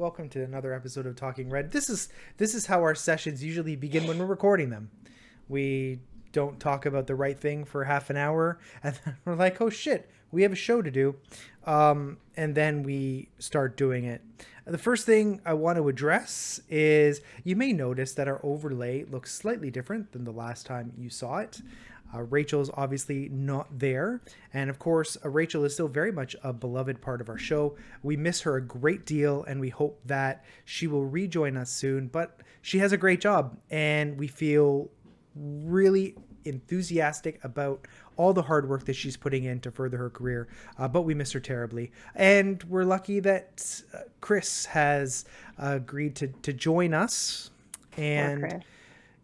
Welcome to another episode of Talking Red. This is how our sessions usually begin when we're recording them. We don't talk about the right thing for half an hour, and then we're like, oh shit, we have a show to do. And then we start doing it. The first thing I want to address is you may notice that our overlay looks slightly different than the last time you saw it. Rachel's obviously not there. And of course, Rachel is still very much a beloved part of our show. We miss her a great deal, and we hope that she will rejoin us soon. But she has a great job, and we feel really enthusiastic about all the hard work that she's putting in to further her career. But we miss her terribly. And we're lucky that Chris has agreed to join us. And Chris.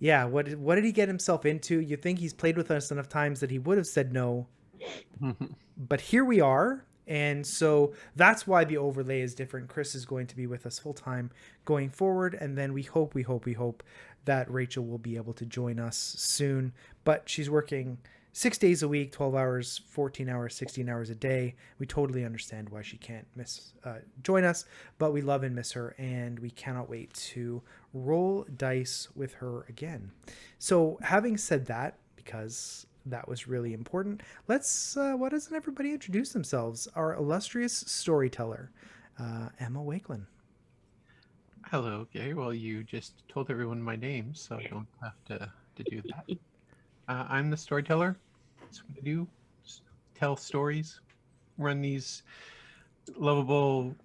yeah, what did he get himself into? You think he's played with us enough times that he would have said no. But here we are. And so that's why the overlay is different. Chris is going to be with us full time going forward. And then we hope that Rachel will be able to join us soon. But she's working 6 days a week, 12 hours, 14 hours, 16 hours a day. We totally understand why she can't join us, but we love and miss her, and we cannot wait to roll dice with her again. So having said that, because that was really important, let's, why doesn't everybody introduce themselves? Our illustrious storyteller, Emma Wakelin. Hello, Gary. Well, you just told everyone my name, so I don't have to do that. I'm the storyteller. That's what I do. Just tell stories, run these lovable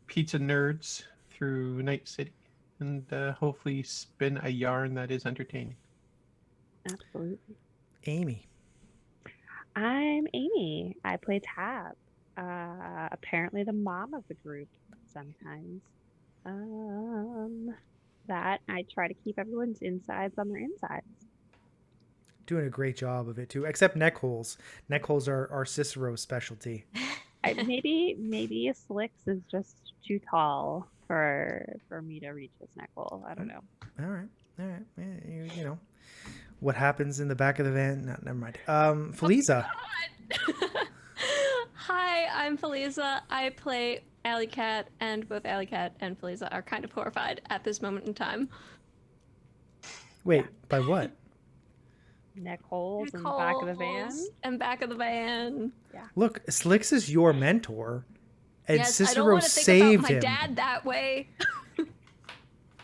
pizza nerds through Night City, and hopefully spin a yarn that is entertaining. Absolutely. Amy. I'm Amy. I play Tab. Apparently the mom of the group sometimes. That I try to keep everyone's insides on their insides. Doing a great job of it too, except neck holes. Neck holes are our Cicero's specialty. Maybe Slicks is just too tall for me to reach his neck hole. I don't know. All right. You know what happens in the back of the van. No, never mind. Feliza. Oh, hi, I'm Feliza. I play Alley Cat, and both Alley Cat and Feliza are kind of horrified at this moment in time. Wait, by what? Neck holes in the back of the van. And back of the van. Yeah. Look, Slicks is your mentor, and yes, Cicero I don't want to think saved about my him. dad that way.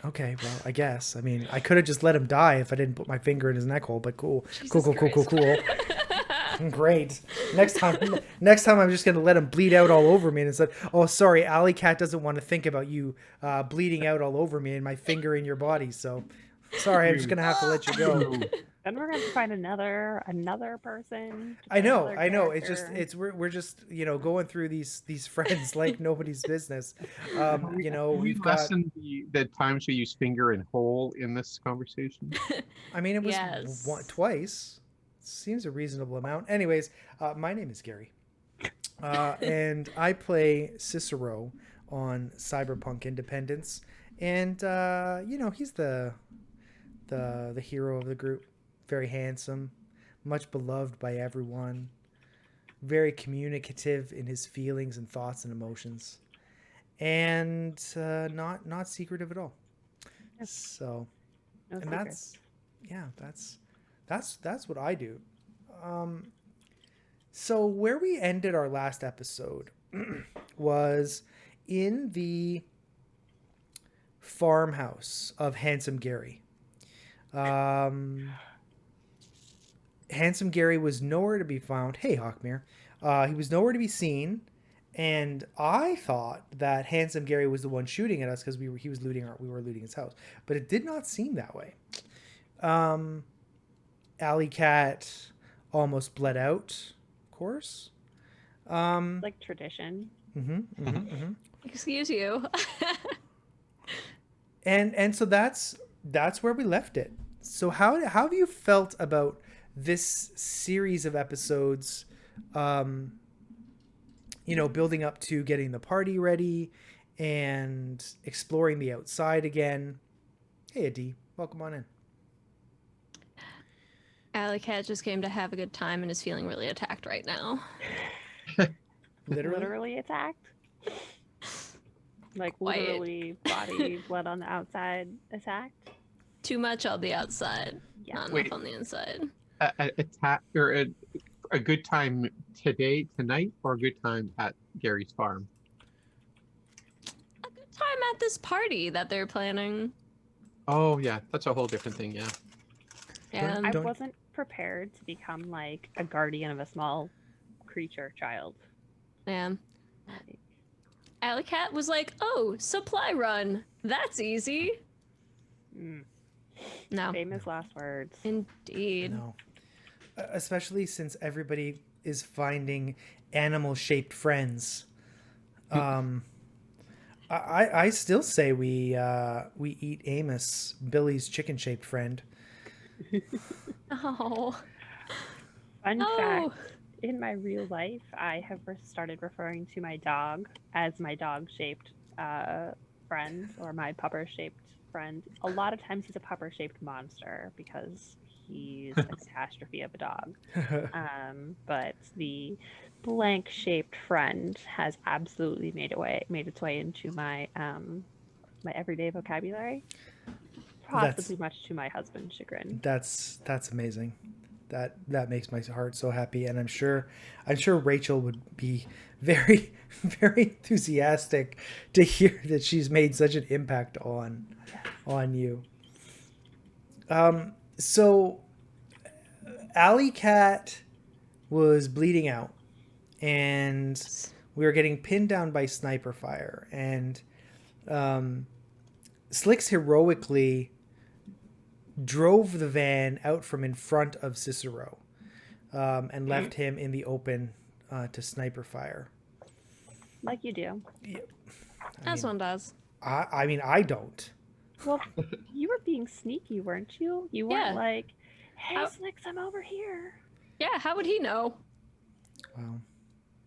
Okay, well, I guess. I mean, I could have just let him die if I didn't put my finger in his neck hole. But cool. Great. Next time, I'm just gonna let him bleed out all over me. And said, "Oh, sorry, Alley Cat doesn't want to think about you bleeding out all over me and my finger in your body. So, sorry, I'm just gonna have to let you go." Then we're gonna have to find another person. I know. We're just going through these friends like nobody's business. We've got lessened the times we use finger and hole in this conversation. I mean, it was twice. Seems a reasonable amount. Anyways, my name is Gary, and I play Cicero on Cyberpunk Independence, and he's the hero of the group. Very handsome, much beloved by everyone, very communicative in his feelings and thoughts and emotions, and not secretive at all. Yes. So, No and secrets. that's what I do. So where we ended our last episode was in the farmhouse of Handsome Gary. Handsome Gary was nowhere to be found. Hey, Hawkmere. He was nowhere to be seen, and I thought that Handsome Gary was the one shooting at us because we were looting his house, but it did not seem that way. Alley Cat almost bled out, of course. Like tradition. Excuse you. And so that's where we left it. So how have you felt about this series of episodes, building up to getting the party ready and exploring the outside again? Hey, Adi, welcome on in. Alley Cat just came to have a good time and is feeling really attacked right now. Literally Literally attacked. Like quiet. literally body, blood on the outside attacked. Too much on the outside, Yeah. not Wait. enough on the inside. A good time today, tonight, or a good time at Gary's farm? A good time at this party that they're planning. Oh yeah, that's a whole different thing. Yeah. And I Don't- wasn't prepared to become like a guardian of a small creature child. yeah. Like, Alley Cat was like, "Oh, supply run. That's easy." No, famous last words. indeed. No. Especially since everybody is finding animal-shaped friends. I still say we eat Amos, Billy's chicken-shaped friend. Oh, Fun no. fact: in my real life, I have started referring to my dog as my dog-shaped friend or my pupper-shaped friend. A lot of times, he's a pupper-shaped monster because he's a catastrophe of a dog. But the blank-shaped friend has absolutely made its way into my my everyday vocabulary. Possibly much to my husband's chagrin. That's amazing. That makes my heart so happy, and I'm sure Rachel would be very very enthusiastic to hear that she's made such an impact on you. So Alley Cat was bleeding out, and we were getting pinned down by sniper fire, and Slicks heroically drove the van out from in front of Cicero and left him in the open to sniper fire. Like you do. As one does. I mean, I don't. Well, you were being sneaky, weren't you? You weren't Yeah. like, "Hey, How- Slicks, I'm over here." Yeah, how would he know? Well,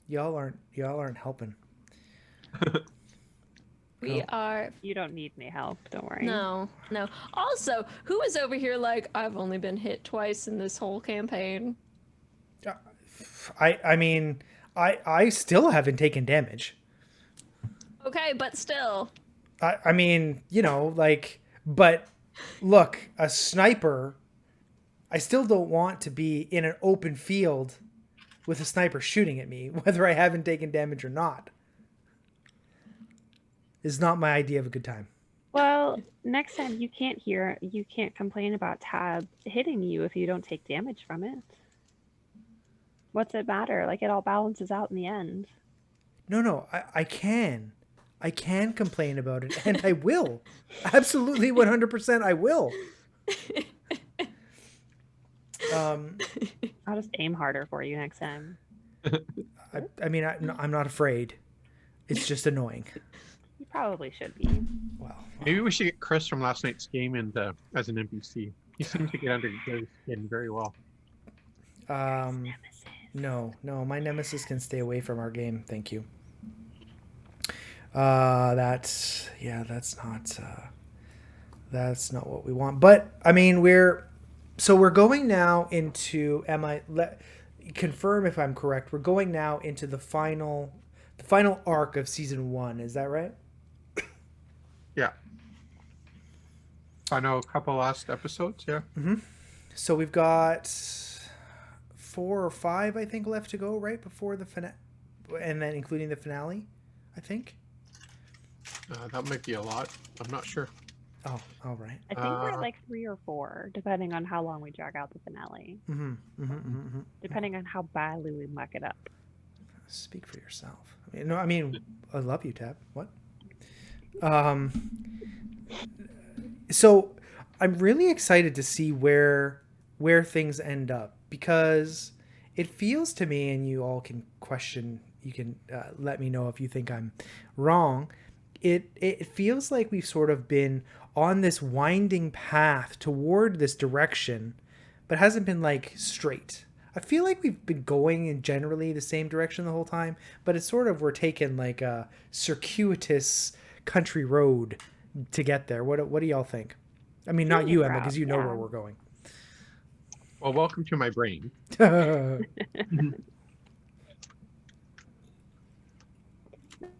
y'all aren't helping. We Oh. are. You don't need any help. Don't worry. No. Also, who is over here like, I've only been hit twice in this whole campaign? I mean, I still haven't taken damage. Okay, but still. I mean, but look, a sniper, I still don't want to be in an open field with a sniper shooting at me, whether I haven't taken damage or not. Is not my idea of a good time. Well, next time you can't complain about Tab hitting you if you don't take damage from it. What's it matter? Like, it all balances out in the end. No, I can. I can complain about it, and I will. Absolutely, 100% I will. I'll just aim harder for you next time. I mean, I'm not afraid. It's just annoying. You probably should be. Well, Maybe we should get Chris from last night's game and as an NPC. He seems to get under Gary's skin very well. no, my nemesis can stay away from our game. Thank you. That's not what we want. But I mean, we're going now into. Confirm if I'm correct. We're going now into the final arc of season 1. Is that right? Yeah. I know a couple last episodes. Yeah. So we've got 4 or 5, I think, left to go, right before the finale, and then including the finale, I think. That might be a lot. I'm not sure. Oh, all right. I think we're at like 3 or 4, depending on how long we drag out the finale. Depending on how badly we muck it up. Speak for yourself. I mean, I love you, Tab. What? So I'm really excited to see where things end up, because it feels to me, and you all can question, you can let me know if you think I'm wrong. It feels like we've sort of been on this winding path toward this direction, but hasn't been like straight. I feel like we've been going in generally the same direction the whole time, but it's sort of, we're taking like a circuitous country road to get there. What do y'all think? I mean, not you, Emma, because you know where we're going. Well, welcome to my brain.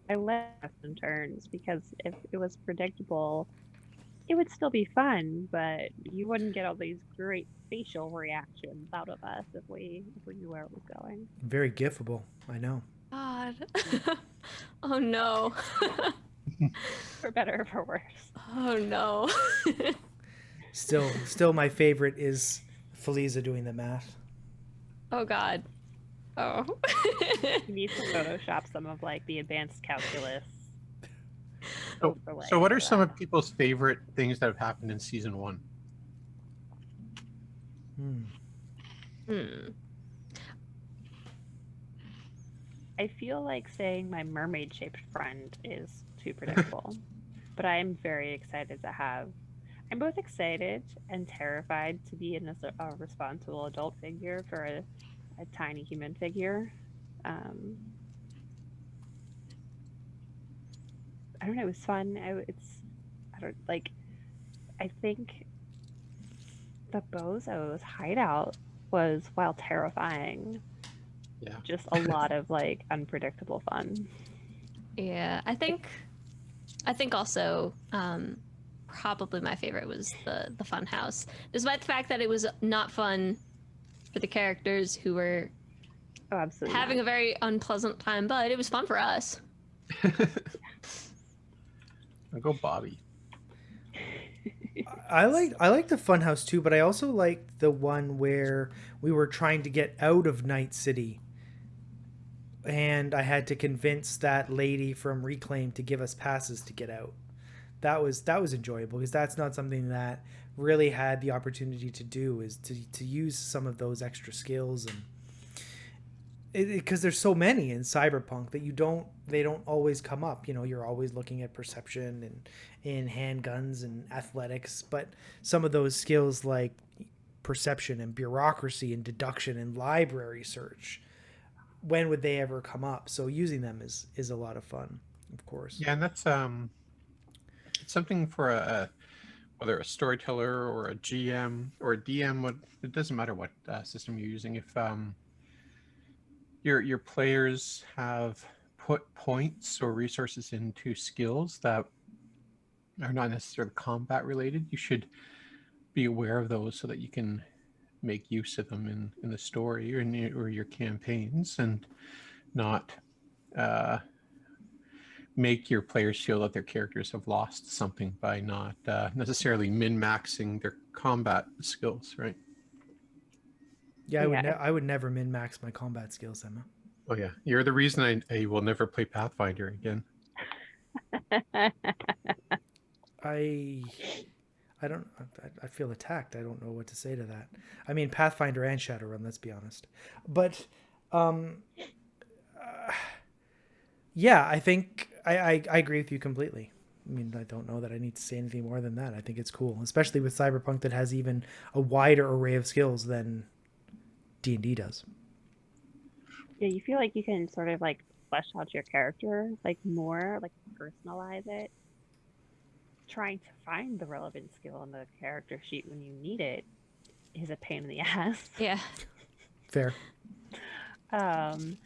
I like twists and turns because if it was predictable, it would still be fun, but you wouldn't get all these great facial reactions out of us if we knew where it was going. Very gifable. I know. God. Oh no. For better or for worse. Oh no. Still, my favorite is Feliza doing the math. Oh God. Oh. You need to Photoshop some of like the advanced calculus So, overlay so what are for some that. of people's favorite things that have happened in season 1? Hmm. Hmm. I feel like saying my mermaid shaped friend is too predictable, but I am very excited to have. I'm both excited and terrified to be in a responsible adult figure for a tiny human figure. Um, I don't know. It was fun. I don't like. I think the Bozo's hideout was, while terrifying, Yeah. just a lot of like unpredictable fun. Yeah, I think also probably my favorite was the fun house. Despite the fact that it was not fun for the characters who were Oh, absolutely having not. a very unpleasant time, but it was fun for us. I'll go Bobby. I like the Funhouse too, but I also liked the one where we were trying to get out of Night City, and I had to convince that lady from Reclaim to give us passes to get out. That was enjoyable because that's not something that really had the opportunity to do, is to use some of those extra skills, and because there's so many in Cyberpunk that they don't always come up. You're always looking at perception and in handguns and athletics, but some of those skills like perception and bureaucracy and deduction and library search, when would they ever come up? So using them is a lot of fun, of course. Yeah, and that's it's something for whether a storyteller or a GM or a DM. It doesn't matter what system you're using. If your players have put points or resources into skills that are not necessarily combat related, you should be aware of those so that you can make use of them in the story or your campaigns, and not make your players feel that their characters have lost something by not necessarily min-maxing their combat skills, right? Yeah, Yeah. I would never min max my combat skills, Emma. Oh yeah, you're the reason I will never play Pathfinder again. I I don't. I feel attacked. I don't know what to say to that. I mean, Pathfinder and Shadowrun. Let's be honest. But, yeah, I think I agree with you completely. I mean, I don't know that I need to say anything more than that. I think it's cool, especially with Cyberpunk that has even a wider array of skills than D&D does. Yeah, you feel like you can sort of like flesh out your character like more, like personalize it. Trying to find the relevant skill on the character sheet when you need it is a pain in the ass. Yeah. Fair. Um,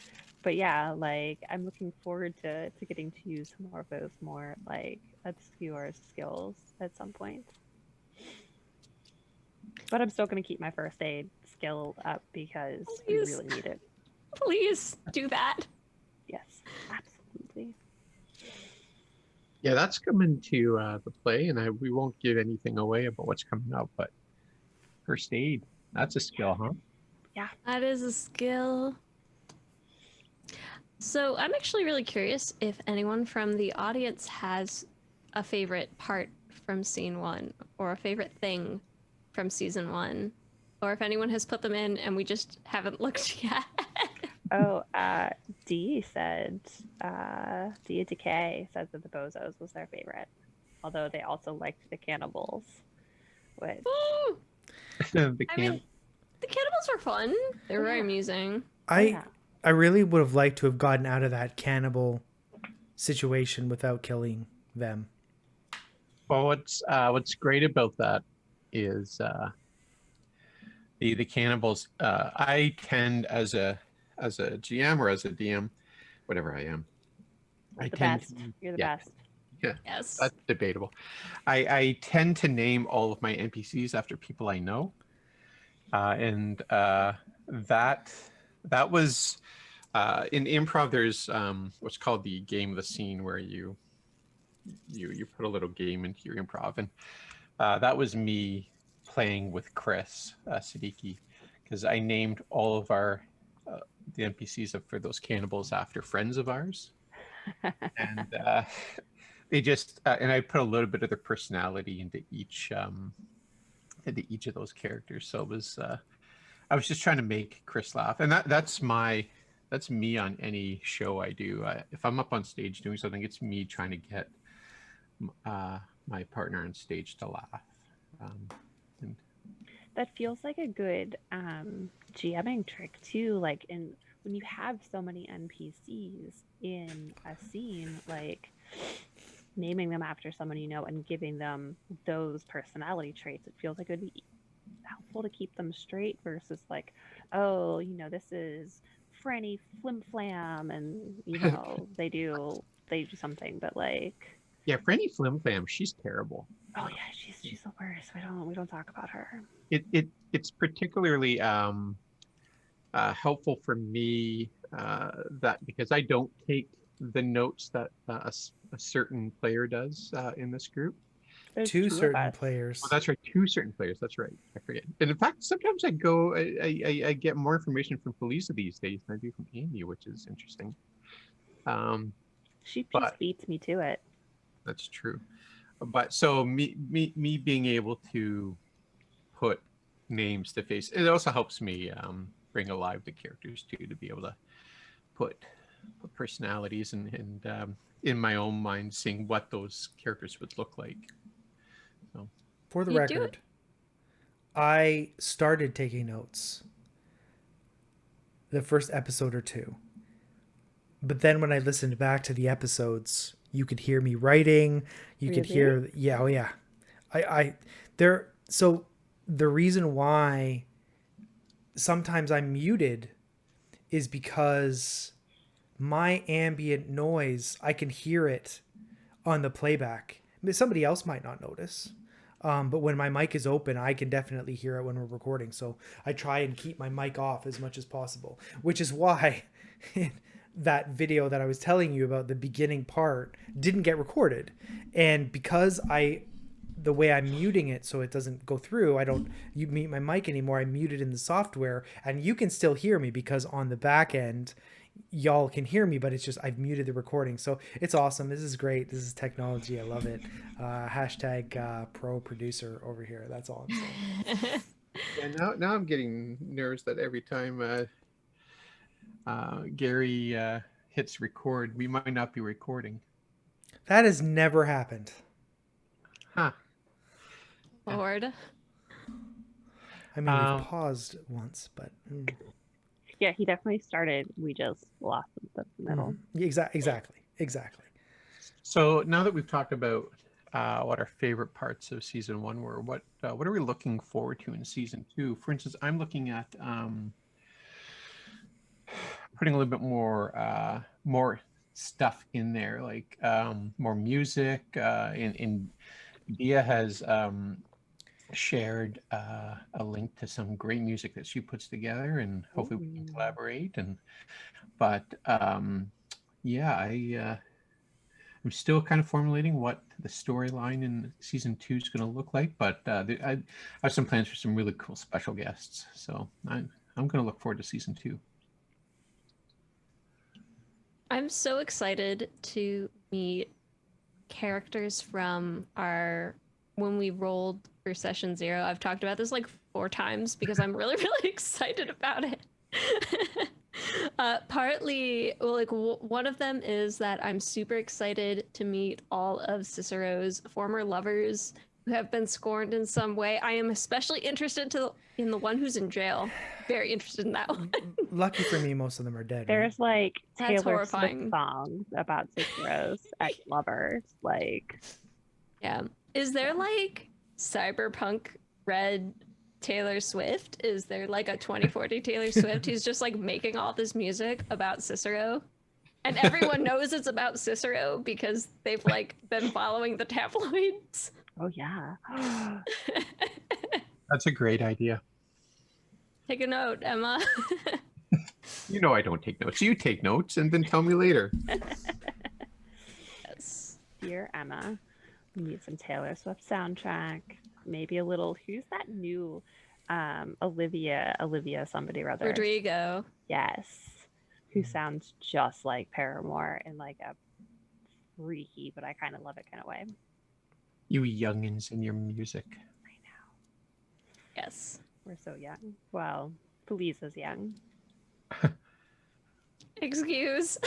but yeah, like I'm looking forward to getting to use more of those more like obscure skills at some point. But I'm still gonna keep my first aid skill up because we Please. really need it. Please do that. Yes, absolutely. Yeah, that's coming to the play, and we won't give anything away about what's coming up. But first aid, that's a skill, huh? Yeah. That is a skill. So I'm actually really curious if anyone from the audience has a favorite part from scene 1 or a favorite thing from season 1, or if anyone has put them in and we just haven't looked yet. Oh, D said, D Decay said that the Bozos was their favorite, although they also liked the cannibals, which Ooh, The I can. mean, the cannibals were fun. They were very Yeah. amusing. I yeah. I really would have liked to have gotten out of that cannibal situation without killing them. Well, what's great about that is the cannibals. I tend as a GM or as a DM, whatever I am, I The tend best. to, You're the yeah, best. yeah, Yes. that's debatable. I tend to name all of my NPCs after people I know, and that that was in improv. There's what's called the game of the scene, where you put a little game into your improv, and that was me playing with Chris Siddiqui, because I named all of our the NPCs for those cannibals after friends of ours, and they just and I put a little bit of their personality into each of those characters. So it was I was just trying to make Chris laugh, and that's me on any show I do. If I'm up on stage doing something, it's me trying to get my partner on stage to laugh. And That feels like a good GMing trick too. Like in when you have so many NPCs in a scene, like naming them after someone you know and giving them those personality traits, it feels like it would be helpful to keep them straight versus like, oh, this is Franny Flim Flam, and they do something, but like, yeah, Franny Flim Flam, she's terrible. oh yeah, she's the worst. We don't talk about her. It's particularly helpful for me that because I don't take the notes that a certain player does in this group. There's Two two of certain us. Oh, players. that's right. Two certain players. That's right. I forget. And in fact, sometimes I get more information from Felisa these days than I do from Amy, which is interesting. She But just beats me to it. that's true. But so me being able to put names to face, it also helps me bring alive the characters too, to be able to put personalities and in my own mind, seeing what those characters would look like. So For the You do record, I started taking notes the first episode or two. But then when I listened back to the episodes, you could hear me writing. You could Really? hear, yeah, oh yeah. There, so the reason why sometimes I'm muted is because my ambient noise, I can hear it on the playback. I mean, somebody else might not notice. But when my mic is open, I can definitely hear it when we're recording. So I try and keep my mic off as much as possible, which is why that video that I was telling you about, the beginning part, didn't get recorded. And because the way I'm muting it so it doesn't go through, I don't mute my mic anymore. I mute it in the software, and you can still hear me because on the back end, y'all can hear me, but it's just I've muted the recording. So it's awesome. This is great. This is technology. I love it. Hashtag pro producer over here. That's all I'm saying. yeah, now I'm getting nervous that every time Gary hits record, we might not be recording. That has never happened. Huh. Lord. I mean, we've paused once, but Yeah, he definitely started. We just lost him in the middle. exactly. So now that we've talked about what our favorite parts of season one were, what are we looking forward to in season two? For instance, I'm looking at putting a little bit more stuff in there, like more music. In Dia has shared a link to some great music that she puts together, and hopefully we can collaborate. But yeah, I'm still kind of formulating what the storyline in season two is going to look like, but I have some plans for some really cool special guests. So I'm going to look forward to season two. I'm so excited to meet characters from when we rolled for session 0. I've talked about this like 4 times because I'm really, really excited about it. Partly, well, like one of them is that I'm super excited to meet all of Cicero's former lovers who have been scorned in some way. I am especially interested in the one who's in jail. Very interested in that one. Lucky for me, most of them are dead. There's like That's Taylor horrifying. Swift songs about Cicero's ex-lovers. Like, yeah. Is there like Cyberpunk Red Taylor Swift? Is there like a 2040 Taylor Swift who's just like making all this music about Cicero? And everyone knows it's about Cicero because they've like been following the tabloids. Oh yeah. That's a great idea. Take a note, Emma. You know I don't take notes. You take notes and then tell me later. Yes. Dear Emma, we need some Taylor Swift soundtrack. Maybe a little. Who's that new? Olivia, somebody or other. Rodrigo. Yes, who sounds just like Paramore in like a freaky, but I kind of love it kind of way. You youngins and your music. I know. Yes. We're so young. Well, Polisa's young. Excuse.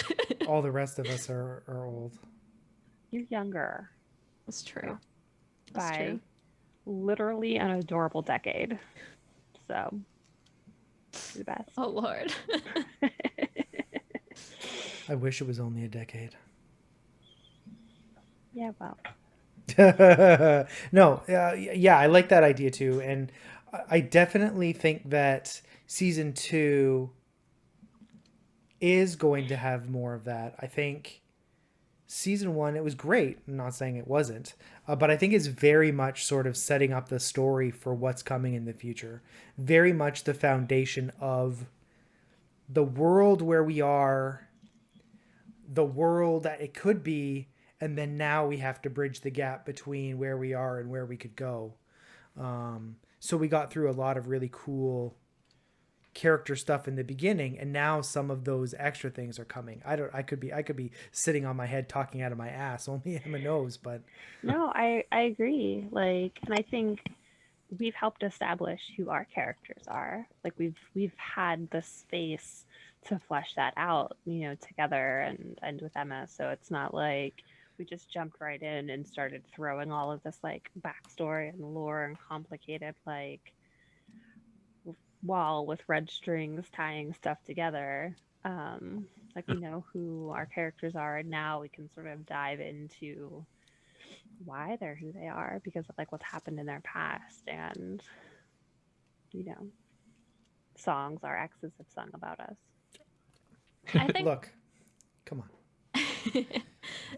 All the rest of us are old. You're younger That's true. That's by true. literally an adorable decade. So, you're the best. Oh Lord. I wish it was only a decade. Yeah, well, No, yeah, I like that idea too, and I definitely think that season 2 is going to have more of that. I think season 1, it was great. I'm not saying it wasn't, but I think it's very much sort of setting up the story for what's coming in the future. Very much the foundation of the world where we are, the world that it could be, and then now we have to bridge the gap between where we are and where we could go. So we got through a lot of really cool character stuff in the beginning, and now some of those extra things are coming. I could be sitting on my head talking out of my ass. Only Emma knows, but no, I agree. Like, and I think we've helped establish who our characters are. Like we've had the space to flesh that out, together and with Emma. So it's not like we just jumped right in and started throwing all of this like backstory and lore and complicated like wall with red strings tying stuff together. Like we know who our characters are, and now we can sort of dive into why they're who they are because of like what's happened in their past and songs our exes have sung about us. I think look, come on.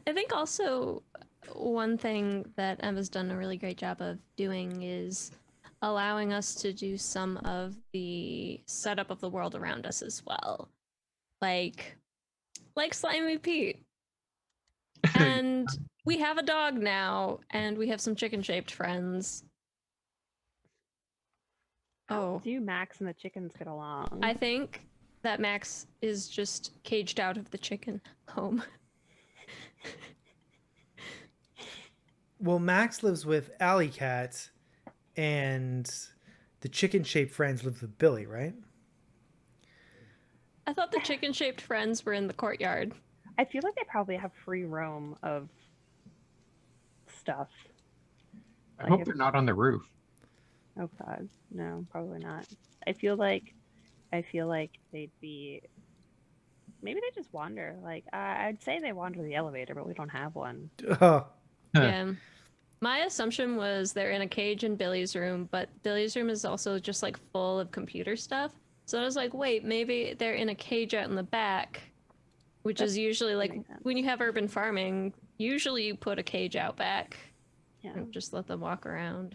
I think also one thing that Emma's done a really great job of doing is allowing us to do some of the setup of the world around us as well. Like Slimy Pete. And we have a dog now, and we have some chicken-shaped friends. Oh. Do Max and the chickens get along? I think that Max is just caged out of the chicken home. Well, Max lives with Alley Cat, and the chicken-shaped friends live with Billy, right? I thought the chicken-shaped friends were in the courtyard. I feel like they probably have free roam of stuff. I hope they're not on the roof. Oh God, no, probably not. I feel like they'd be. Maybe they just wander. Like I'd say they wander the elevator, but we don't have one. Oh, Yeah. My assumption was they're in a cage in Billy's room, but Billy's room is also just like full of computer stuff. So I was like, wait, maybe they're in a cage out in the back, which is usually like when you have urban farming, usually you put a cage out back. Yeah. And just let them walk around.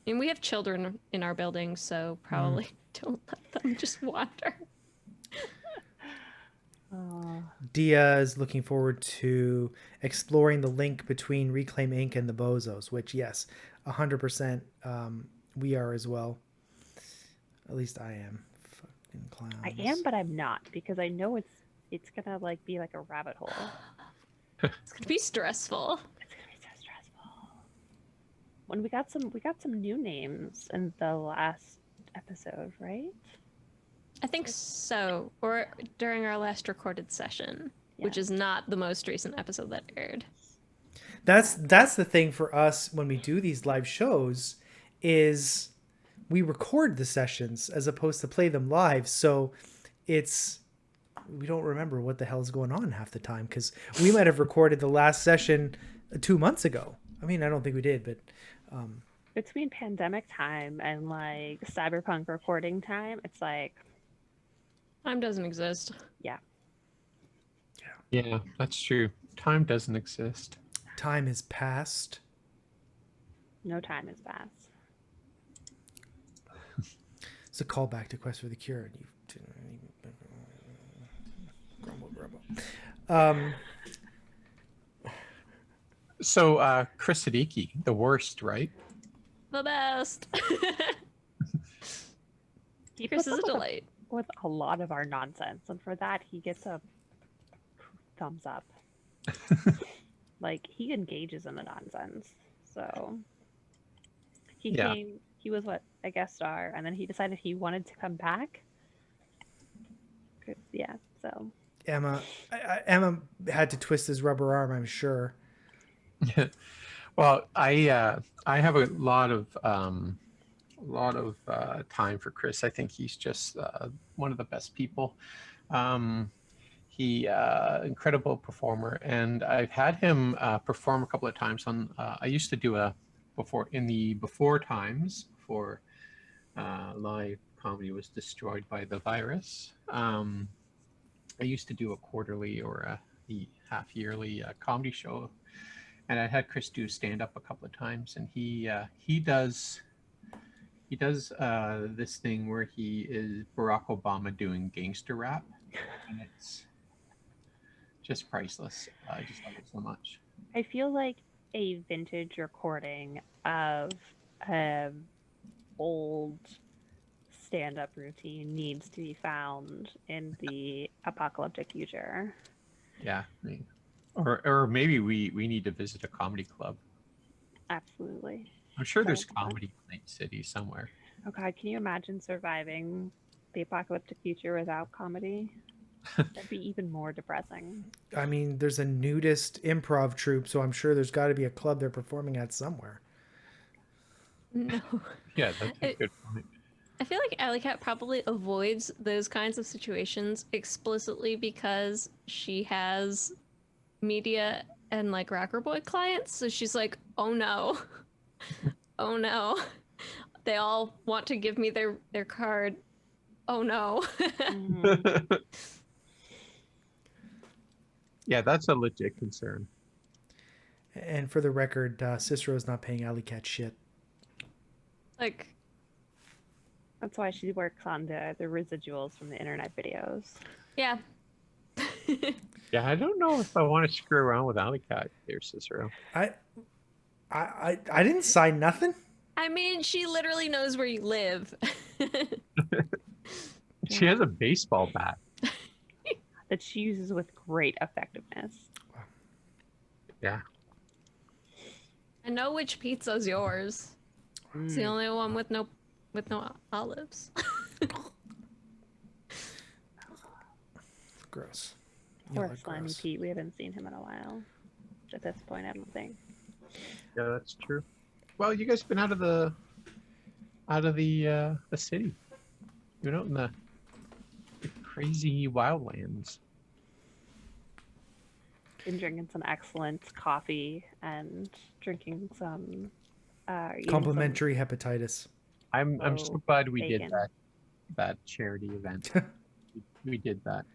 And we have children in our building, so probably don't let them just wander. Dia is looking forward to exploring the link between Reclaim Inc. and the Bozos, which, yes, 100% we are as well. At least I am. Fucking clowns. I am, but I'm not because I know it's gonna like be like a rabbit hole. It's gonna be stressful. It's gonna be so stressful. When we got some new names in the last episode, right? I think so. Or during our last recorded session, which is not the most recent episode that aired. That's the thing for us when we do these live shows is we record the sessions as opposed to play them live. So we don't remember what the hell's going on half the time because we might have recorded the last session 2 months ago. I mean, I don't think we did, but between pandemic time and like Cyberpunk recording time, it's like time doesn't exist. Yeah. Yeah, that's true. Time doesn't exist. Time has passed. No time has passed. It's a callback to Quest for the Cure. And you didn't even grumble, grumble. So, Chris Siddiqui, the worst, right? The best. He Chris puts is up a delight. with a lot of our nonsense, and for that he gets a thumbs up. Like, he engages in the nonsense. So he Yeah. came. He was what, a guest star, and then he decided he wanted to come back. Yeah. So Emma had to twist his rubber arm, I'm sure. Well, I have a lot of time for Chris. I think he's just one of the best people. He incredible performer, and I've had him perform a couple of times on. I used to do before times before live comedy was destroyed by the virus. I used to do a quarterly or a half yearly comedy show, and I had Chris do stand up a couple of times, and he does this thing where he is Barack Obama doing gangster rap, and it's just priceless. I just love it so much. I feel like a vintage recording of old stand-up routine needs to be found in the apocalyptic future. Yeah, or maybe we need to visit a comedy club. Absolutely. I'm sure there's Sounds fun. comedy in Night City somewhere. Oh God, can you imagine surviving the apocalyptic future without comedy? That'd be even more depressing. I mean, there's a nudist improv troupe, so I'm sure there's got to be a club they're performing at somewhere. No. Yeah, that's a good point. I feel like Alley Cat probably avoids those kinds of situations explicitly because she has media and like Rocker Boy clients. So she's like, oh no. Oh no. They all want to give me their card. Oh no. Mhm. Yeah, that's a legit concern. And for the record, Cicero's not paying Alley Cat shit. Like, That's why she works on the residuals from the internet videos. yeah. Yeah, I don't know if I want to screw around with Alley Cat here, Cicero. I didn't sign nothing. I mean, she literally knows where you live. She has a baseball bat. That she uses with great effectiveness. Yeah. I know which pizza's yours. It's the only one with no olives. Gross. Poor Y'all are Slimy gross. Pete. We haven't seen him in a while. At this point, I don't think. Yeah, that's true. Well, you guys have been out of the city. You're out in the crazy wildlands. Been drinking some excellent coffee and drinking some eating Complimentary hepatitis. I'm so glad we did bacon. that charity event. we did that.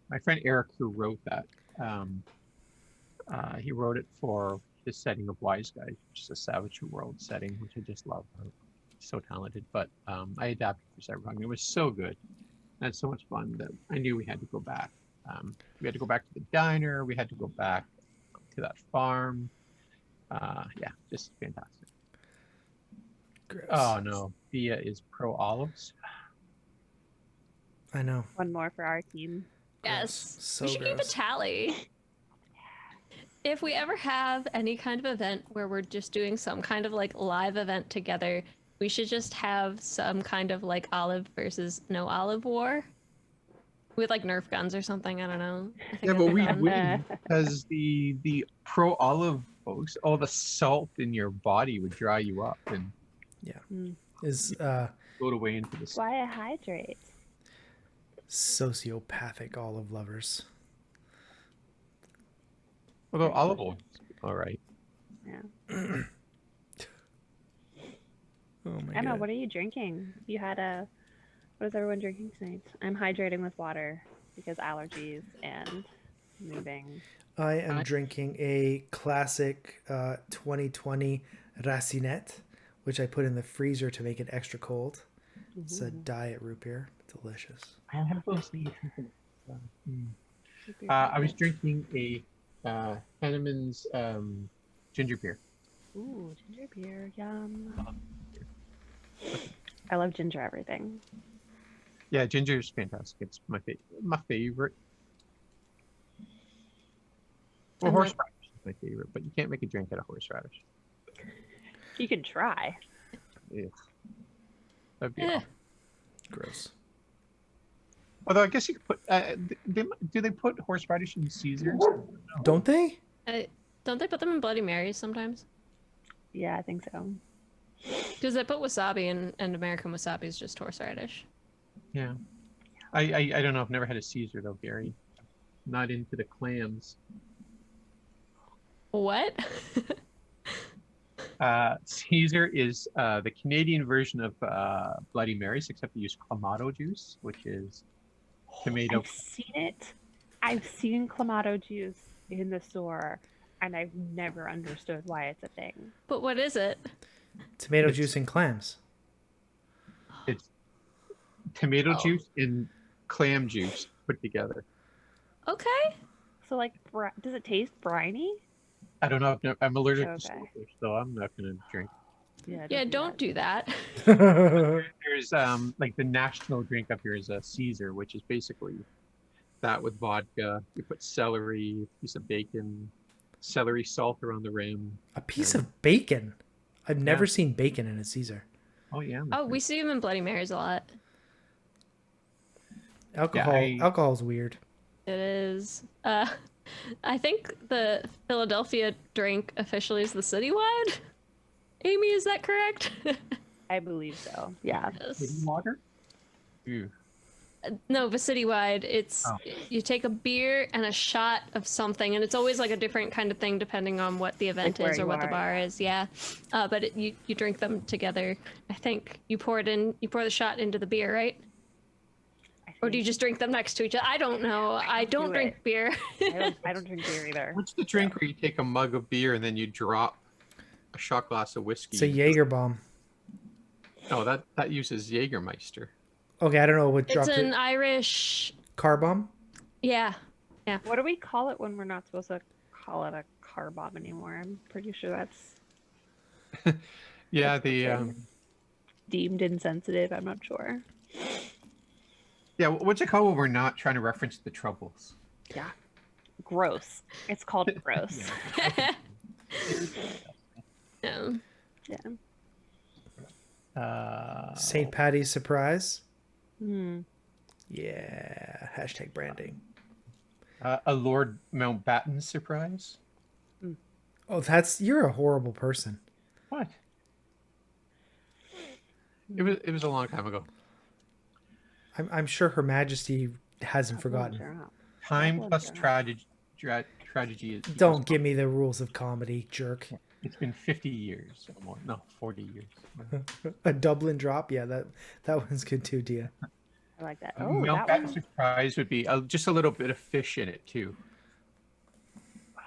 My friend Eric, who wrote that, he wrote it for his setting of Wise Guys, which is a Savage World setting, which I just love. He's so talented. But I adapted for Cyberpunk. It was so good. I had so much fun that I knew we had to go back. We had to go back to the diner. We had to go back to that farm. Yeah, just fantastic. Gross. Oh no, Thea is pro olives. I know. One more for our team. Yes. So we should keep a gross. tally. If we ever have any kind of event where we're just doing some kind of like live event together, we should just have some kind of like olive versus no olive war. With like Nerf guns or something, I don't know. I think Yeah, that'd but be we fun. win because the pro olive folks, all the salt in your body would dry you up and Is float away into the. Why I hydrate? sociopathic olive lovers. Although olive oil, all right. Yeah. Oh my Emma, god. what are you drinking? You had a. What is everyone drinking tonight? I'm hydrating with water. because allergies and moving. I am drinking a classic 2020 Racinette, which I put in the freezer to make it extra cold. It's a diet root beer. Delicious. I have those things. I was drinking a Henneman's ginger beer. Ooh, ginger beer, yum. I love ginger everything. Yeah, ginger is fantastic. It's my favorite. Well, And horseradish is my favorite, but you can't make a drink out of horseradish. You can try. Yeah. That'd be Eh. awful. Gross. Although I guess you could put. Do they put horseradish in Caesars? Don't they? Don't they put them in Bloody Marys sometimes? Yeah, I think so. Because they put wasabi and American wasabi is just horseradish. Yeah. I don't know. I've never had a Caesar though, Gary. Not into the clams. What? Caesar is the Canadian version of Bloody Marys, except they use clamato juice, which is tomato. I've seen it. I've seen clamato juice in the store, and I've never understood why it's a thing. But what is it? Tomato juice and clams. It's tomato juice and clam juice put together. Okay. So, like, does it taste briny? I don't know. I'm allergic to Okay. sulfur, so I'm not gonna drink. Yeah, don't do that. There's like the national drink up here is a Caesar, which is basically that with vodka. You put celery, a piece of bacon, celery salt around the rim. A piece of bacon. I've never Yeah. seen bacon in a Caesar. Oh yeah. Oh, we see them in Bloody Marys a lot. Alcohol's weird. It is. I think the Philadelphia drink officially is the citywide. Amy, is that correct? I believe so. Yeah. Yes. Water. Ew. No, but citywide, it's Oh. you take a beer and a shot of something, and it's always like a different kind of thing depending on what the event Like where is or you what the are, bar is. Yeah, but you drink them together. I think you pour the shot into the beer, right? Or do you just drink them next to each other? I don't know. I don't do drink it. beer. I don't drink beer either. What's the drink where you take a mug of beer and then you drop a shot glass of whiskey? It's a Jaeger bomb. No, that uses Jägermeister. Okay, I don't know what It's dropped an it. Irish. Car bomb? Yeah. What do we call it when we're not supposed to call it a car bomb anymore? I'm pretty sure that's Yeah, the deemed insensitive. I'm not sure. yeah. What's it called when we're not trying to reference the Troubles? Yeah. Gross. It's called gross. Yeah. Yeah. St. Patty's surprise? Hmm. Yeah. Hashtag branding. A Lord Mountbatten surprise. Oh, you're a horrible person. What? It was a long time ago. I'm sure Her Majesty hasn't forgotten. Time Double plus drop. tragedy is. Don't give me the rules of comedy, jerk. It's been 50 years. Or more. No, 40 years. A Dublin drop? Yeah, that one's good too, Dia. I like that. A Oh, that Mountbatten one. surprise would be just a little bit of fish in it too.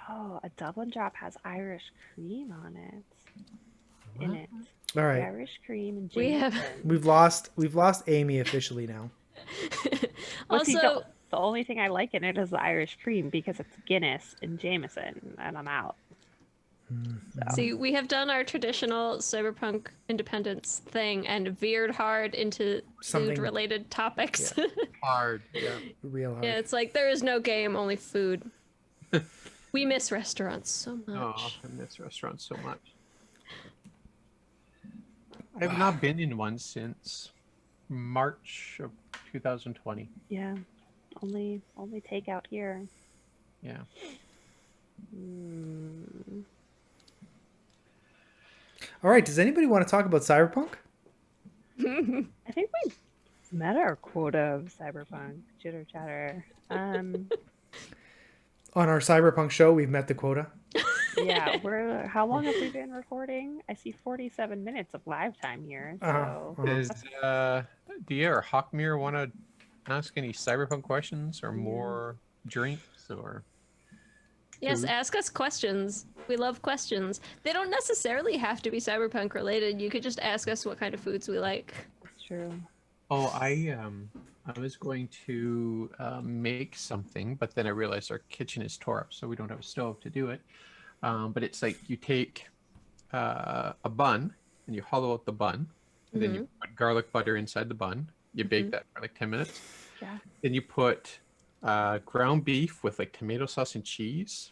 Oh, a Dublin drop has Irish cream on it. In it. All right. Irish cream and We ginger. have- We've lost Amy officially now. Well, see, Also, the only thing I like in it is the Irish cream because it's Guinness and Jameson, and I'm out. see, we have done our traditional cyberpunk independence thing and veered hard into Something- food-related topics. Hard. Yeah. Real hard. Yeah, it's like there is no game, only food. We miss restaurants so much. Oh, I miss restaurants so much. I've not been in one since March of 2020. Yeah, only takeout here. Yeah. Mm. All right. Does anybody want to talk about Cyberpunk? I think we met our quota of cyberpunk chitter chatter. On our Cyberpunk show, we've met the quota. Yeah, how long have we been recording? I see 47 minutes of live time here. So Uh-huh. Does Dia or Hawkmere want to ask any Cyberpunk questions or more drinks or Yes, food? ask us questions. We love questions. They don't necessarily have to be cyberpunk related. You could just ask us what kind of foods we like. It's true. Oh, I was going to make something, but then I realized our kitchen is tore up, so we don't have a stove to do it. But it's like you take a bun and you hollow out the bun, and then you put garlic butter inside the bun. You bake that for like 10 minutes. Yeah. Then you put ground beef with like tomato sauce and cheese.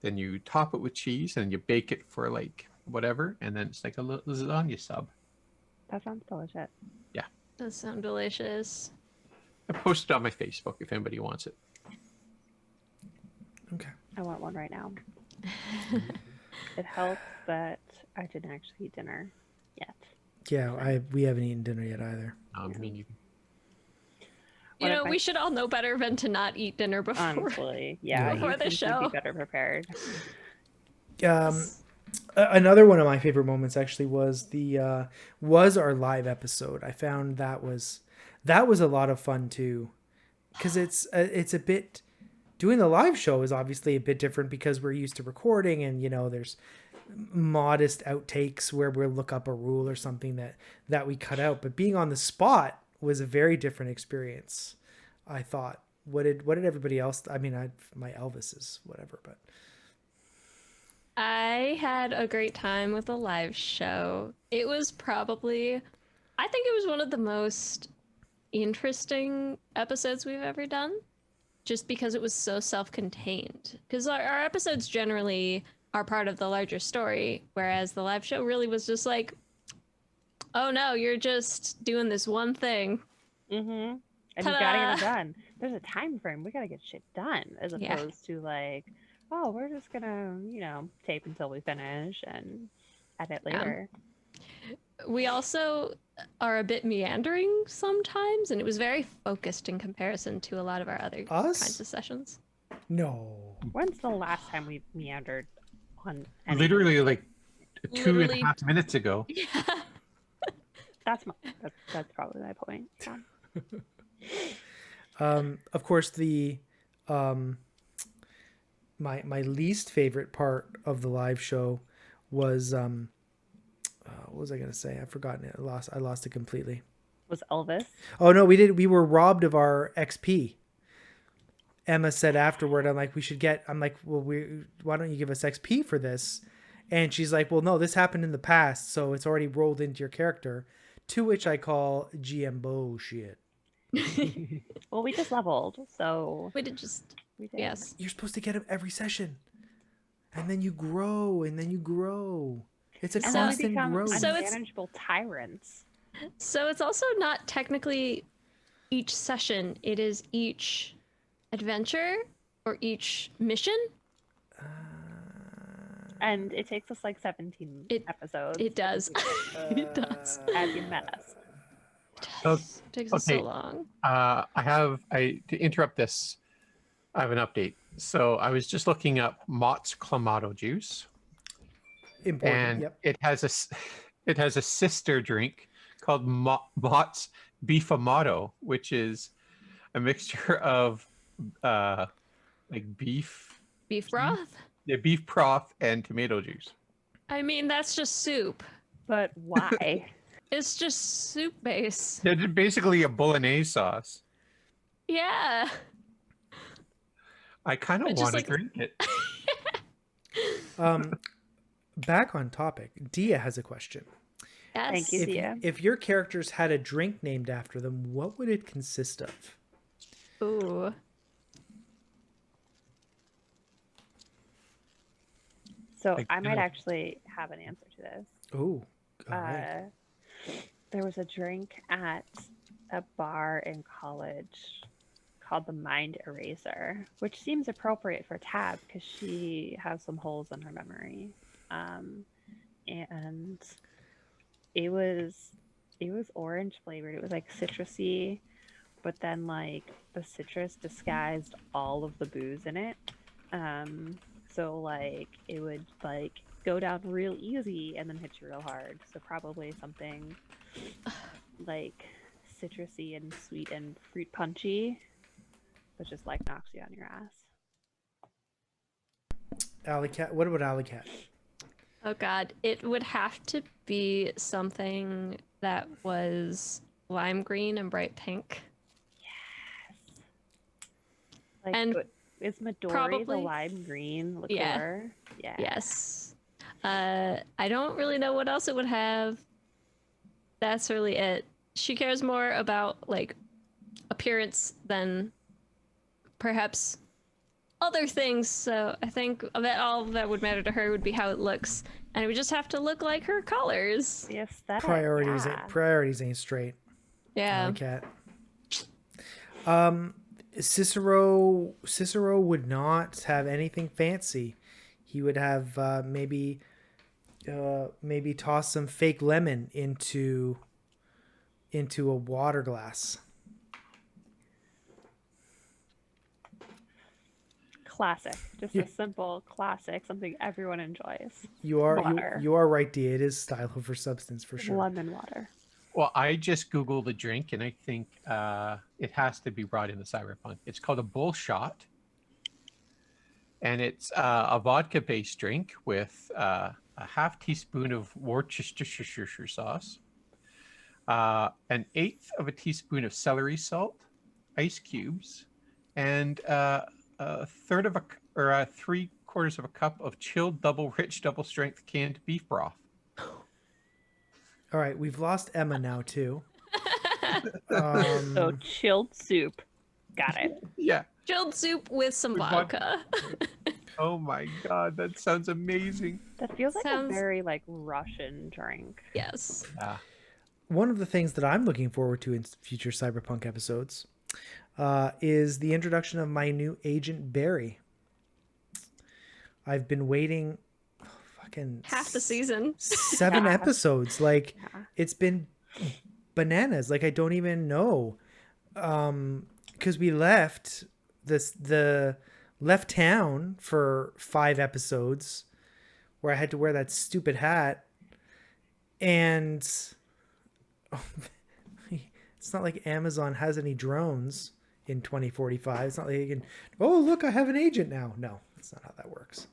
Then you top it with cheese, and you bake it for like whatever, and then it's like a lasagna sub. That sounds delicious. Does sound delicious. I posted on my Facebook if anybody wants it. Okay. I want one right now. It helps that I didn't actually eat dinner yet. Yeah, we haven't eaten dinner yet either. Me neither. You What know, if we should all know better than to not eat dinner before. Honestly, yeah, Before you the should show. be better prepared. Another one of my favorite moments actually was our live episode. I found that was a lot of fun too, because it's a bit, doing the live show is obviously a bit different because we're used to recording, and there's modest outtakes where we'll look up a rule or something that we cut out, but being on the spot was a very different experience, I thought. What did everybody else? I mean, my Elvis is whatever, but I had a great time with the live show. It was probably, I think it was one of the most interesting episodes we've ever done, just because it was so self-contained. Because our episodes generally are part of the larger story, whereas the live show really was just like, oh no, you're just doing this one thing. Mm-hmm. And Ta-da! you gotta get it done. There's a time frame. We gotta get shit done, as Yeah. opposed to like, oh, we're just gonna, tape until we finish and edit later. We also are a bit meandering sometimes, and it was very focused in comparison to a lot of our other Us? kinds of sessions. no. When's the last time we meandered on anything? Literally like 2.5 Literally- minutes ago. Yeah. That's probably my point. Yeah. Of course, the my least favorite part of the live show was what was I gonna say? I've forgotten it. I lost it completely. Was Elvis? Oh no, we were robbed of our XP. Emma said afterward, I'm like, well, why don't you give us XP for this? And she's like, well, no, this happened in the past, so it's already rolled into your character. To which I call GM bullshit. Well, we just leveled, so We did just, we did. yes. You're supposed to get them every session, and then you grow, and then you grow. It's a And then we constant become growth. So it's- unmanageable tyrants. So it's also not technically each session, it is each adventure or each mission. And it takes us like 17 episodes. It does. It does. As you met us. Oh, Takes us so okay. long. To interrupt this, I have an update. So I was just looking up Mott's Clamato juice, Important. and Yep. it has a sister drink called Mott's Beefamato, which is a mixture of like beef Broth? beef broth and tomato juice. I mean, that's just soup. But why? It's just soup base. They're basically a bolognese sauce. Yeah. I kind of But just want to like- drink it. Back on topic, Dia has a question. Yes. Thank you. Dia. If your characters had a drink named after them, what would it consist of? Ooh. So Like, I might no. actually have an answer to this. Oh, all right. There was a drink at a bar in college called the Mind Eraser, which seems appropriate for Tab because she has some holes in her memory. And it was orange flavored. It was like citrusy, but then like the citrus disguised all of the booze in it. So like it would like go down real easy and then hit you real hard. So probably something like citrusy and sweet and fruit punchy, but just like knocks you on your ass. Alley Cat. What about Alley Cat? Oh god, it would have to be something that was lime green and bright pink. Like, And is Midori the probably- lime green Yeah. liqueur? Yeah. Yes. I don't really know what else it would have. That's really it. She cares more about like appearance than perhaps other things. So I think that all that would matter to her would be how it looks, and it would just have to look like her colors. The aesthetic. Priorities. Yeah. Priorities ain't straight. Yeah. Alley Cat. Cicero would not have anything fancy. He would have maybe toss some fake lemon into a water glass. Classic. Just Yeah. a simple classic, something everyone enjoys. You are Water. you are right, D. It is style over substance for sure. Lemon water. Well, I just Googled a drink, and I think it has to be brought into Cyberpunk. It's called a bull shot, and it's a vodka-based drink with a half teaspoon of Worcestershire sauce, an eighth of a teaspoon of celery salt, ice cubes, and a third of a 3/4 of a cup of chilled rich double strength canned beef broth. All right, we've lost Emma now too. So chilled soup. Got it. Yeah. Chilled soup with some With vodka. Oh my god, that sounds amazing. That feels like Sounds- a very like Russian drink. Yes. Yeah. One of the things that I'm looking forward to in future Cyberpunk episodes is the introduction of my new agent Barry. I've been waiting fucking Half the season. 7 Yeah. episodes. Like Yeah. it's been bananas. Like I don't even know. Because we left the left town for 5 episodes where I had to wear that stupid hat, and it's not like Amazon has any drones in 2045. It's not like you can, oh look, I have an agent now. No, that's not how that works.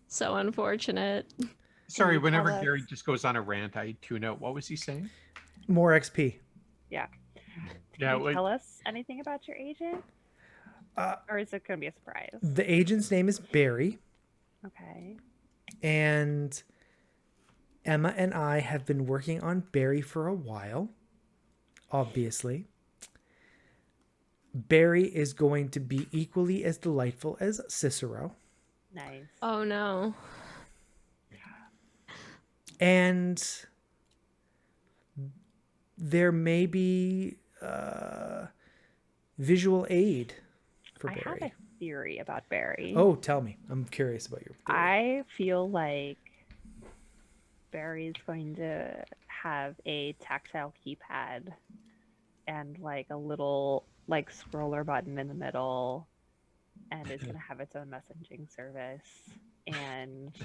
So unfortunate. Sorry, you whenever tell us- Gary just goes on a rant, I tune out. What was he saying? More XP. Yeah. Yeah, Can you like- tell us anything about your agent? Or is it going to be a surprise? The agent's name is Barry, Okay. and Emma and I have been working on Barry for a while. Obviously, Barry is going to be equally as delightful as Cicero. Nice. Oh no. And there may be visual aid for I have Barry. a theory about Barry. Oh, tell me. I'm curious about your theory. I feel like Barry's going to have a tactile keypad and like a little like scroller button in the middle, and it's going to have its own messaging service, and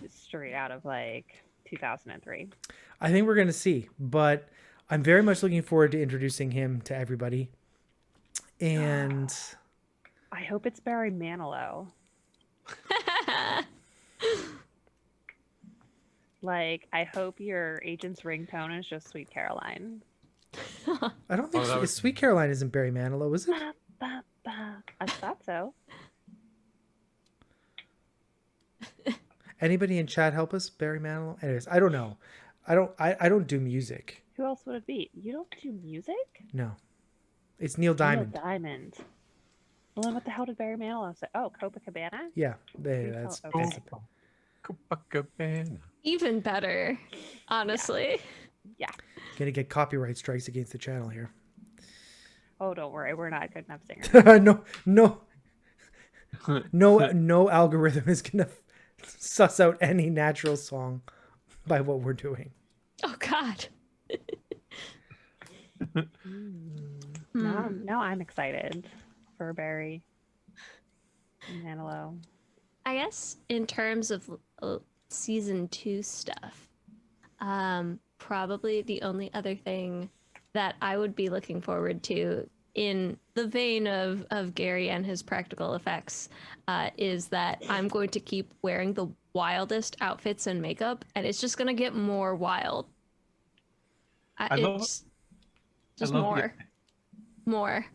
it's straight out of like 2003. I think we're going to see, but I'm very much looking forward to introducing him to everybody. And I hope it's Barry Manilow. Like, I hope your agent's ringtone is just Sweet Caroline. I don't think Oh, that was- Sweet Caroline isn't Barry Manilow, is it? Ba, ba, ba. I thought so. Anybody in chat help us? Barry Manilow? Anyways, I don't know. I don't do music. Who else would it be? You don't do music? No. It's Neil Diamond. Neil Diamond. Well, then what the hell did Barry Manilow say? Oh, Copacabana? Yeah, Who that's tell- okay. Copacabana. Even better, honestly. Yeah. gonna get copyright strikes against the channel here. Oh, don't worry. We're not good enough singers. No algorithm is gonna suss out any natural song by what we're doing. Oh god. Now I'm excited for Barry Manilow. I guess in terms of season 2 stuff, probably the only other thing that I would be looking forward to in the vein of Gary and his practical effects is that I'm going to keep wearing the wildest outfits and makeup, and it's just going to get more wild. I love It's I just love more. More.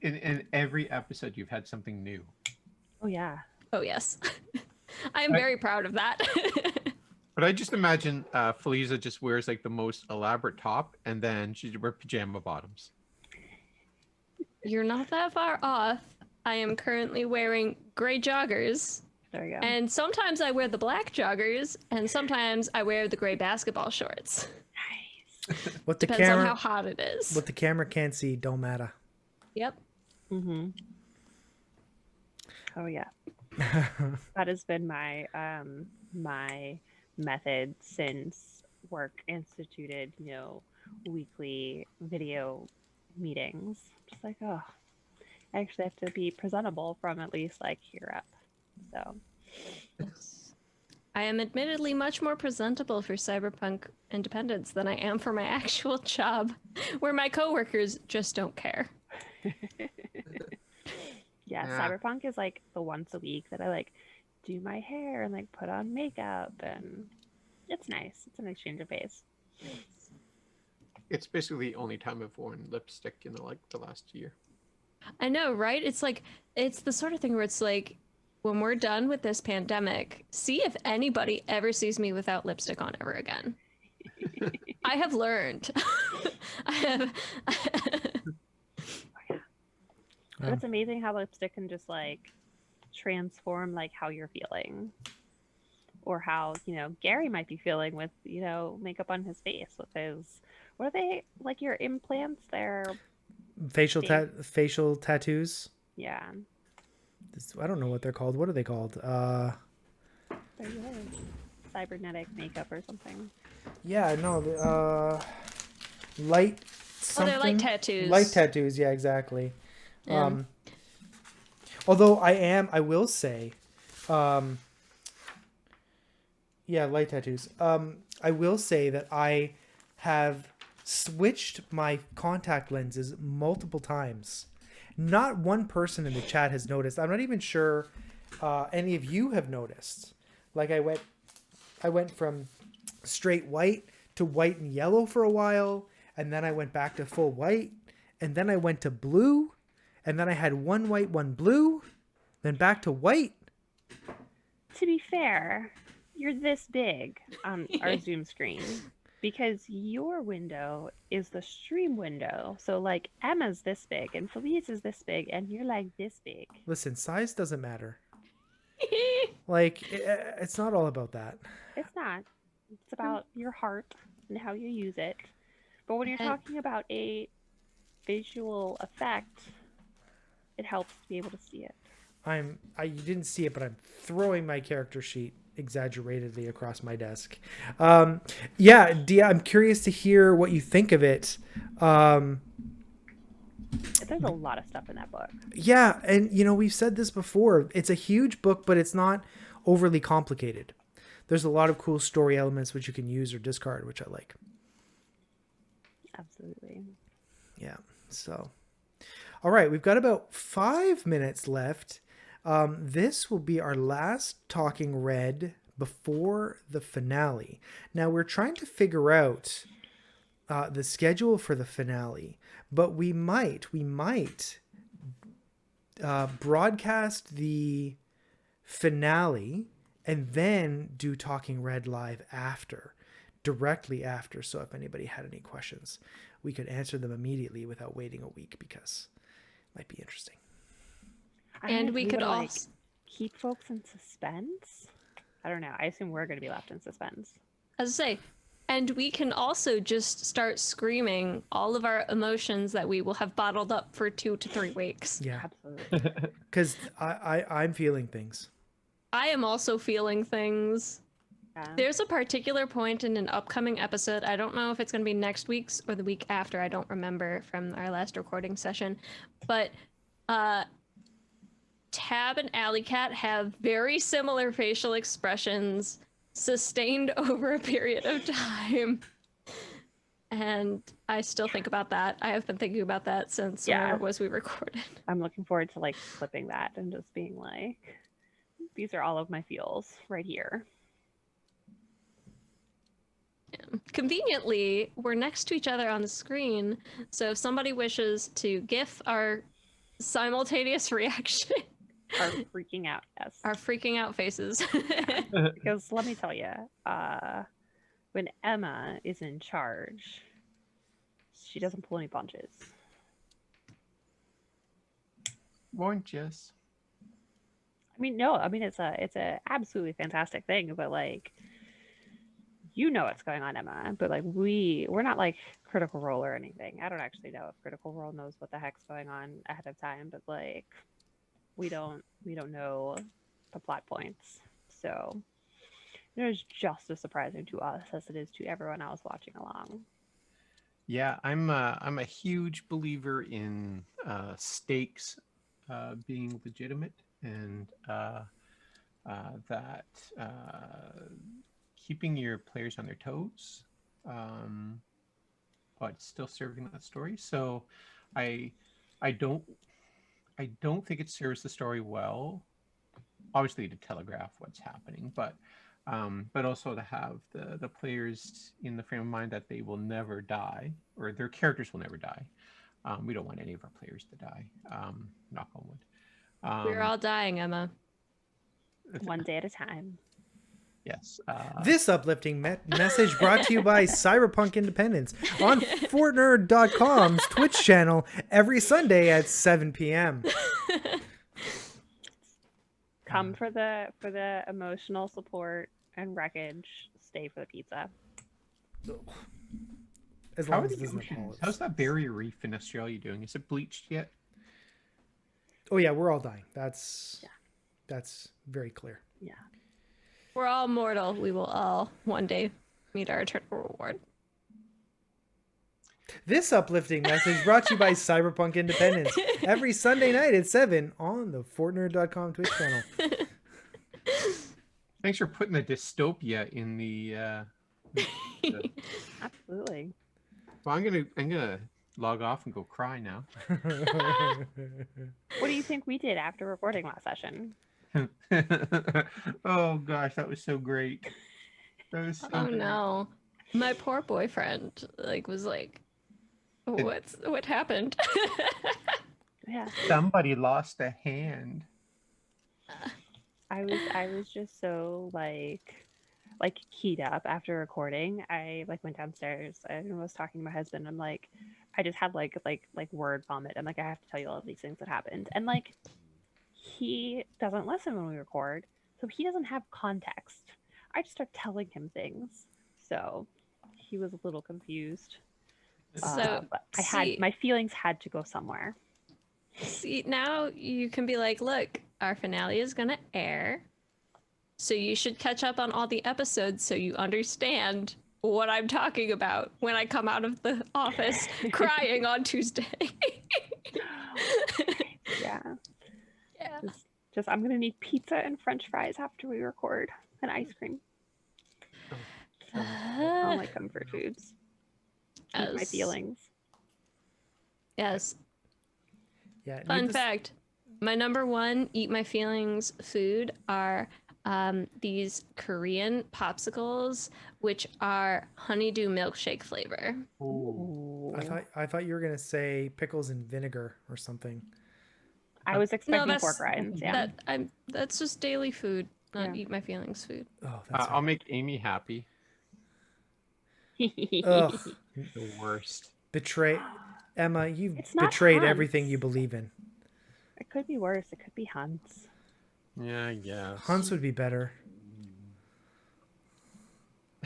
in every episode you've had something new. Oh yeah. Oh, yes. I'm I- very proud of that. But I just imagine Feliza just wears like the most elaborate top, and then she wears pajama bottoms. You're not that far off. I am currently wearing gray joggers, There you go. and sometimes I wear the black joggers, and sometimes I wear the gray basketball shorts. Nice. What the Depends on camera how hot it is. what the camera can't see don't matter. Yep. Mm-hmm. Oh yeah. That has been my my method since work instituted, weekly video meetings. Just like, oh, I actually have to be presentable from at least like here up. So I am admittedly much more presentable for Cyberpunk Independence than I am for my actual job, where my coworkers just don't care. yeah, Yeah. Cyberpunk is like the once a week that I like do my hair and like put on makeup, and it's nice. It's a nice change of pace. It's basically the only time I've worn lipstick in the last year. I know, right? It's the sort of thing where it's like, when we're done with this pandemic, see if anybody ever sees me without lipstick on ever again. I have learned. I have. But it's amazing how lipstick can just like transform like how you're feeling, or how Gary might be feeling with makeup on his face with his, what are they, like your implants? They're Facial tattoos. yeah. I don't know what they're called. What are they called? There you go. Cybernetic makeup or something. Yeah, no, light Oh, something. they're light tattoos. Light tattoos, yeah, exactly. Yeah. Although I will say, yeah, light tattoos. I will say that I have switched my contact lenses multiple times. Not one person in the chat has noticed. I'm not even sure any of you have noticed. Like I went from straight white to white and yellow for a while, and then I went back to full white, and then I went to blue, and then I had one white, one blue, then back to white. To be fair, you're this big on our Zoom screen because your window is the stream window. So like Emma's this big and Felice is this big and you're like this big. Listen, size doesn't matter. Like, it's not all about that. It's not. It's about your heart and how you use it. But when you're talking about a visual effect, it helps to be able to see it. You didn't see it, but I'm throwing my character sheet exaggeratedly across my desk. Yeah, Dia, I'm curious to hear what you think of it. There's a lot of stuff in that book. Yeah, and we've said this before. It's a huge book, but it's not overly complicated. There's a lot of cool story elements which you can use or discard, which I like. Absolutely. Yeah, so. All right, we've got about 5 minutes left. This will be our last Talking Red before the finale. Now, we're trying to figure out the schedule for the finale, but we might broadcast the finale and then do Talking Red live directly after. So if anybody had any questions, we could answer them immediately without waiting a week, because it might be interesting. And we could also also keep folks in suspense. I don't know. I assume we're going to be left in suspense. As I say, and we can also just start screaming all of our emotions that we will have bottled up for 2 to 3 weeks. Yeah, Absolutely. because I'm feeling things. I am also feeling things. Yeah. There's a particular point in an upcoming episode. I don't know if it's going to be next week's or the week after. I don't remember from our last recording session. But Tab and Alley Cat have very similar facial expressions sustained over a period of time. And I still think about that. I have been thinking about that since whenever it was we recorded. I'm looking forward to like clipping that and just being like, these are all of my feels right here. Yeah. Conveniently, we're next to each other on the screen, so if somebody wishes to GIF our simultaneous reaction, Are freaking out, yes. our freaking out faces. Because let me tell you, when Emma is in charge, she doesn't pull any punches. Won't just. I mean, no, I mean it's a absolutely fantastic thing, but like, you know what's going on, Emma. But like we're not like Critical Role or anything. I don't actually know if Critical Role knows what the heck's going on ahead of time, but like we don't know the plot points. So it is just as surprising to us as it is to everyone else watching along. Yeah, I'm a huge believer in stakes being legitimate, and that keeping your players on their toes, but still serving that story. So, I I don't think it serves the story well. Obviously, to telegraph what's happening, but also to have the players in the frame of mind that they will never die, or their characters will never die. We don't want any of our players to die. Knock on wood. We're all dying, Emma. One day at a time. Yes. This uplifting message brought to you by Cyberpunk Independence on Fortnerd.com's Twitch channel every Sunday at 7 p.m. Come for the emotional support and wreckage. Stay for the pizza. As How long are as it the doesn't oceans? fall. How's that barrier reef in Australia doing? Is it bleached yet? Oh yeah, we're all dying. That's very clear. Yeah. We're all mortal. We will all one day meet our eternal reward. This uplifting message brought to you by Cyberpunk Independence every Sunday night at 7 on the Fortnerd.com Twitch channel. Thanks for putting the dystopia in the. Absolutely. Well, I'm gonna log off and go cry now. What do you think we did after recording last session? Oh gosh, that was so great. That was so Oh great. no, my poor boyfriend was like, what happened? Yeah. Somebody lost a hand. I was just so like keyed up after recording. I like went downstairs and was talking to my husband. I'm like, I just had like word vomit. I'm like, I have to tell you all of these things that happened. And like, he doesn't listen when we record, so he doesn't have context. I just start telling him things, so he was a little confused. So but my feelings had to go somewhere. See, now you can be like, look, our finale is gonna air, so you should catch up on all the episodes so you understand what I'm talking about when I come out of the office crying on Tuesday. Yeah. Yeah. Just I'm gonna need pizza and French fries after we record, and ice cream. All my comfort foods. Keep my feelings. Yes. Yeah. Fun fact: my number one eat my feelings food are these Korean popsicles, which are honeydew milkshake flavor. Oh. I thought you were gonna say pickles and vinegar or something. I was expecting that's- pork rinds. Yeah. That's just daily food, not Yeah. eat my feelings food. Oh, that's I'll make Amy happy. ugh. The worst. Betray, Emma. You've It's not betrayed Hans. everything you believe in. It could be worse. It could be Hans. Yeah, I guess. Hans would be better.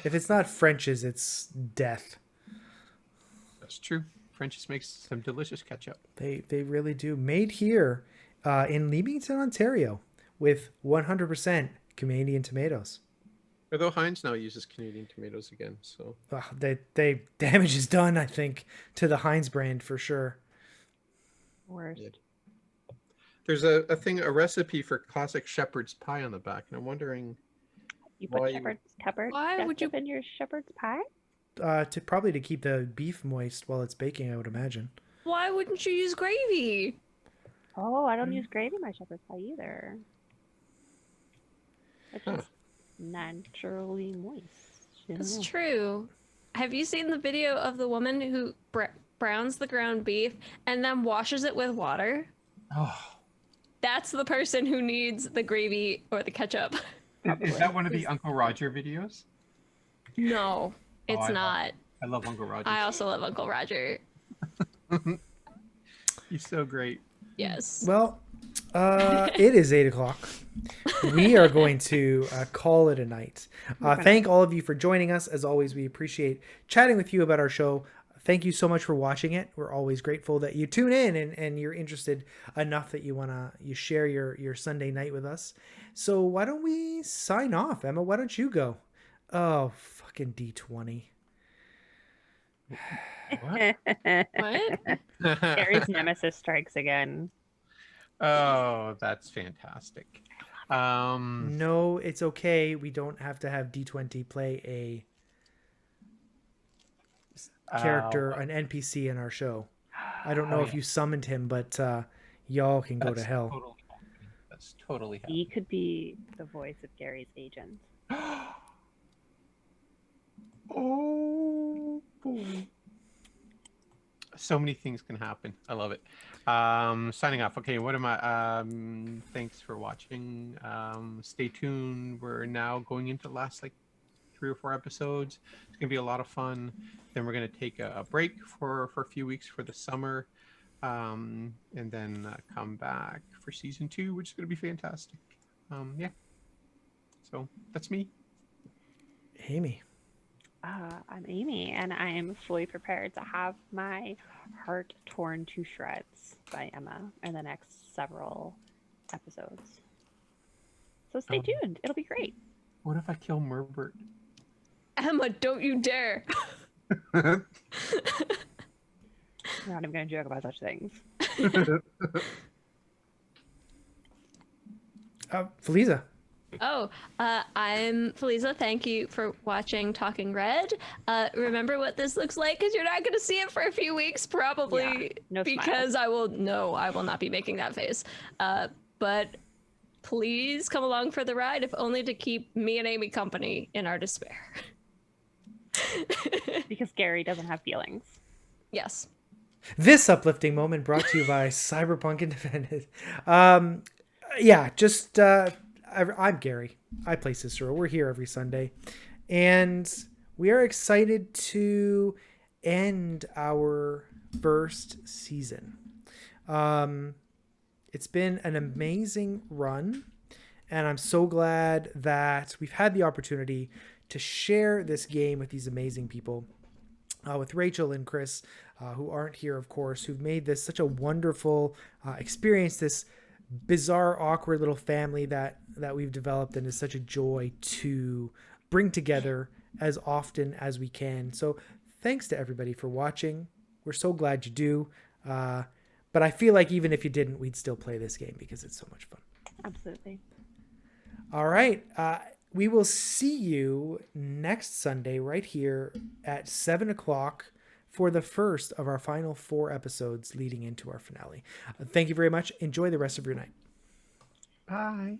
If it's not French's, it's death. That's true. French's makes some delicious ketchup. They really do. Made here in Leamington, Ontario, with 100% Canadian tomatoes. Although Heinz now uses Canadian tomatoes again, so They damage is done, I think, to the Heinz brand for sure. Worse. yeah. There's a recipe for classic shepherd's pie on the back, and I'm wondering You put Why- shepherd's pepper Why would you- ketchup in your shepherd's pie? To keep the beef moist while it's baking, I would imagine. Why wouldn't you use gravy? Oh, I don't use gravy in my shepherd's pie either. It's Huh. just naturally moist. You It's know? true. Have you seen the video of the woman who browns the ground beef and then washes it with water? Oh, That's the person who needs the gravy or the ketchup. is that one of the Uncle Roger videos? No, it's I love- not. I love Uncle Roger. I also love Uncle Roger. He's so great. Yes. Well, it is 8:00. We are going to call it a night. Thank all of you for joining us. As always, we appreciate chatting with you about our show. Thank you so much for watching it. We're always grateful that you tune in and you're interested enough that you share your Sunday night with us. So why don't we sign off? Emma, why don't you go? Oh, fucking D20. What? Gary's nemesis strikes again. Oh, that's fantastic. No, it's okay. We don't have to have D20 play a character, an NPC in our show. I don't know if you summoned him, but y'all can go to hell. Totally happening. That's totally He could be the voice of Gary's agent. happening. Oh boy. So many things can happen. I love it. Signing off. Okay, what am I? Thanks for watching. Stay tuned. We're now going into the last 3 or 4 episodes. It's gonna be a lot of fun. Then we're gonna take a break for a few weeks for the summer, and then come back for season 2, which is gonna be fantastic. Yeah. So that's me. Amy. I'm Amy, and I am fully prepared to have my heart torn to shreds by Emma in the next several episodes. So stay tuned. It'll be great. What if I kill Merbert? Emma, don't you dare. We're not even going to joke about such things. Feliza. Oh, I'm Feliza. Thank you for watching Talking Red. Remember what this looks like because you're not going to see it for a few weeks, probably Yeah, no because I will not be making that face. But please come along for the ride, if only to keep me and Amy company in our despair. Because Gary doesn't have feelings. Yes. This uplifting moment brought to you by Cyberpunk Independent. I'm Gary. I play Cicero. We're here every Sunday. And we are excited to end our first season. It's been an amazing run. And I'm so glad that we've had the opportunity to share this game with these amazing people. With Rachel and Chris, who aren't here, of course, who've made this such a wonderful experience, this bizarre, awkward little family that we've developed, and is such a joy to bring together as often as we can. So thanks to everybody for watching. We're so glad you do. But I feel like even if you didn't, we'd still play this game because it's so much fun. Absolutely. All right. We will see you next Sunday right here at 7:00 for the first of our final 4 episodes leading into our finale. Thank you very much. Enjoy the rest of your night. Bye.